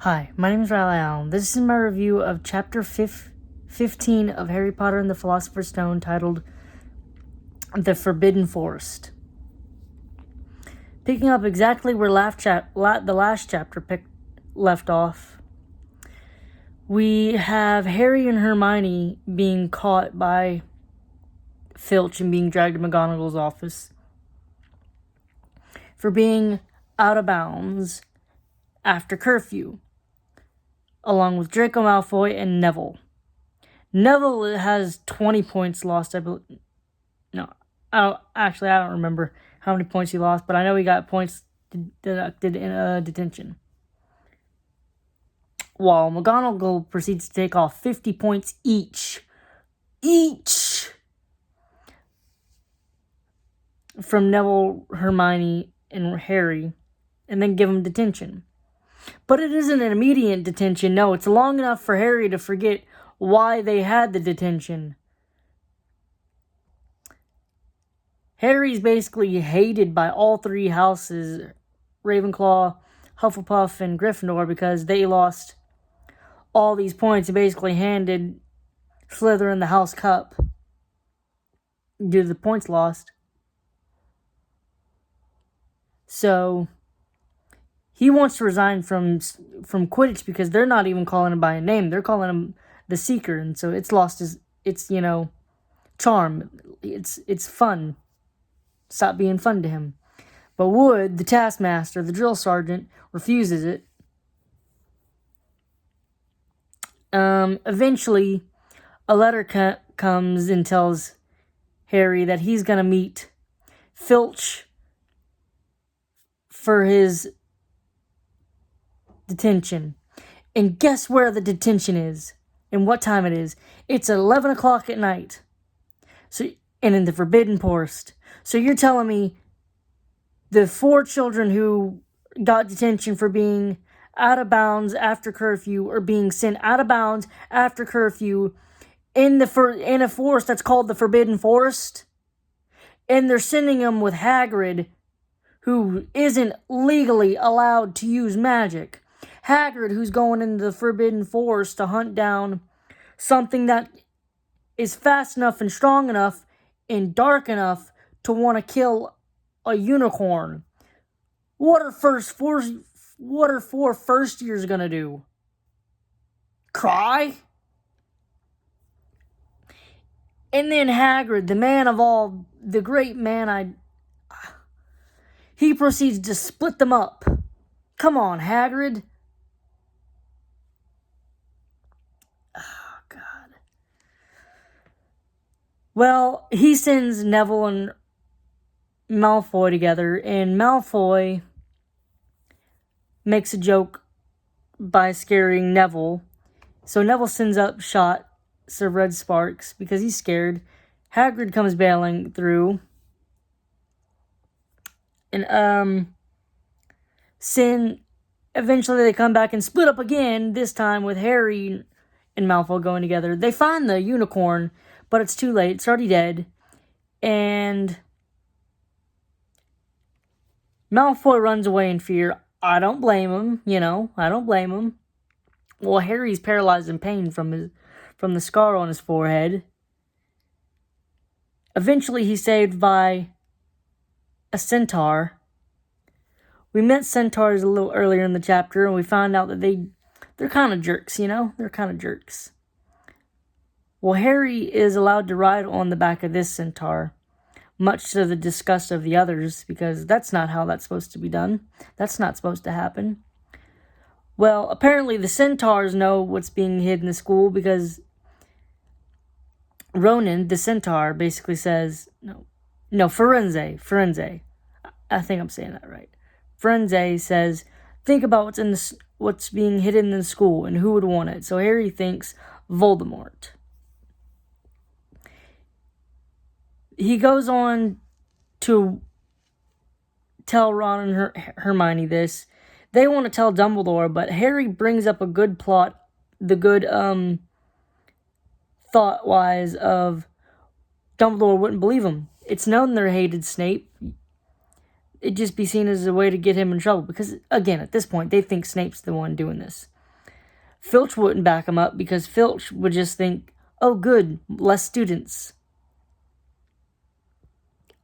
Hi, my name is Riley Allen. This is my review of Chapter 15 of Harry Potter and the Philosopher's Stone, titled The Forbidden Forest. Picking up exactly where the last chapter left off, we have Harry and Hermione being caught by Filch and being dragged to McGonagall's office for being out of bounds after curfew, along with Draco Malfoy and Neville. Neville has 20 points lost, I believe. No, I don't remember how many points he lost, but I know he got points deducted in detention. While McGonagall proceeds to take off 50 points each from Neville, Hermione, and Harry, and then give them detention. But it isn't an immediate detention. No, it's long enough for Harry to forget why they had the detention. Harry's basically hated by all three houses, Ravenclaw, Hufflepuff, and Gryffindor, because they lost all these points and basically handed Slytherin the House Cup due to the points lost. So he wants to resign from Quidditch because they're not even calling him by a name. They're calling him the Seeker, and so it's lost its charm. It's fun. Stop being fun to him. But Wood, the taskmaster, the drill sergeant, refuses it. Eventually, a letter comes and tells Harry that he's going to meet Filch for his detention. And guess where the detention is and what time it is? It's 11 o'clock at night. And in the Forbidden Forest. So you're telling me the 4 children who got detention for being out of bounds after curfew are being sent out of bounds after curfew in a forest that's called the Forbidden Forest? And they're sending them with Hagrid, who isn't legally allowed to use magic. Hagrid, who's going into the Forbidden Forest to hunt down something that is fast enough and strong enough and dark enough to want to kill a unicorn. What are 4 first years gonna do? Cry? And then Hagrid, the man of all, the great man, he proceeds to split them up. Come on, Hagrid. Oh, God. Well, he sends Neville and Malfoy together, and Malfoy makes a joke by scaring Neville. So Neville sends up shots of red sparks because he's scared. Hagrid comes bailing through. And eventually they come back and split up again, this time with Harry and Malfoy going together. They find the unicorn, but it's too late. It's already dead. And Malfoy runs away in fear. I don't blame him, I don't blame him. Well, Harry's paralyzed in pain from the scar on his forehead. Eventually, he's saved by a centaur. We met centaurs a little earlier in the chapter, and we found out that they're kind of jerks, They're kind of jerks. Well, Harry is allowed to ride on the back of this centaur, much to the disgust of the others, because that's not how that's supposed to be done. That's not supposed to happen. Well, apparently the centaurs know what's being hid in the school, because Ronan, the centaur, basically says, Firenze. I think I'm saying that right. Firenze says, think about what's being hidden in the school and who would want it. So Harry thinks Voldemort. He goes on to tell Ron and Hermione this. They want to tell Dumbledore, but Harry brings up a good plot, the good thought-wise of Dumbledore wouldn't believe him. It's known they're hated Snape. it'd just be seen as a way to get him in trouble. Because, again, at this point, they think Snape's the one doing this. Filch wouldn't back him up because Filch would just think, oh, good, less students.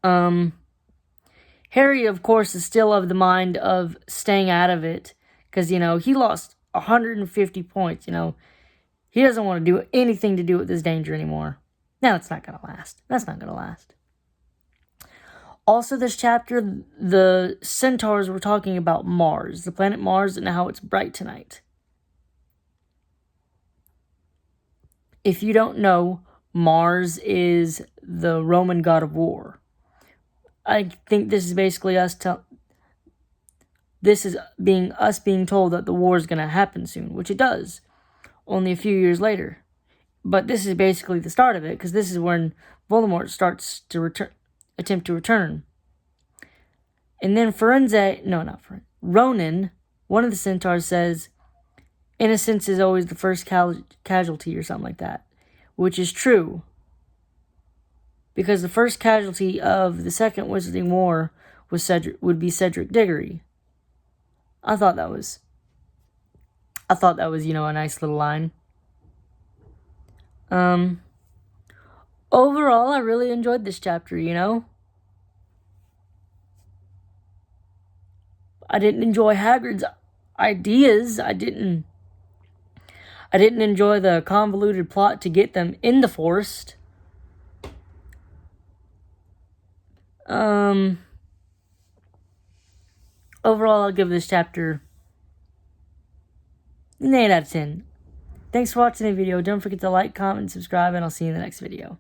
Harry, of course, is still of the mind of staying out of it because, he lost 150 points, He doesn't want to do anything to do with this danger anymore. Now, it's not going to last. That's not going to last. Also, this chapter, the centaurs were talking about Mars, the planet Mars, and how it's bright tonight. If you don't know, Mars is the Roman god of war. I think this is basically us being told that the war is going to happen soon, which it does, only a few years later. But this is basically the start of it, because this is when Voldemort starts to attempt to return. And then Ronan, one of the centaurs, says, innocence is always the first casualty, or something like that, which is true. Because the first casualty of the Second Wizarding War would be Cedric Diggory. I thought that was, a nice little line. Overall, I really enjoyed this chapter, I didn't enjoy Hagrid's ideas. I didn't enjoy the convoluted plot to get them in the forest. Overall, I'll give this chapter an 8 out of 10. Thanks for watching the video. Don't forget to like, comment, and subscribe, and I'll see you in the next video.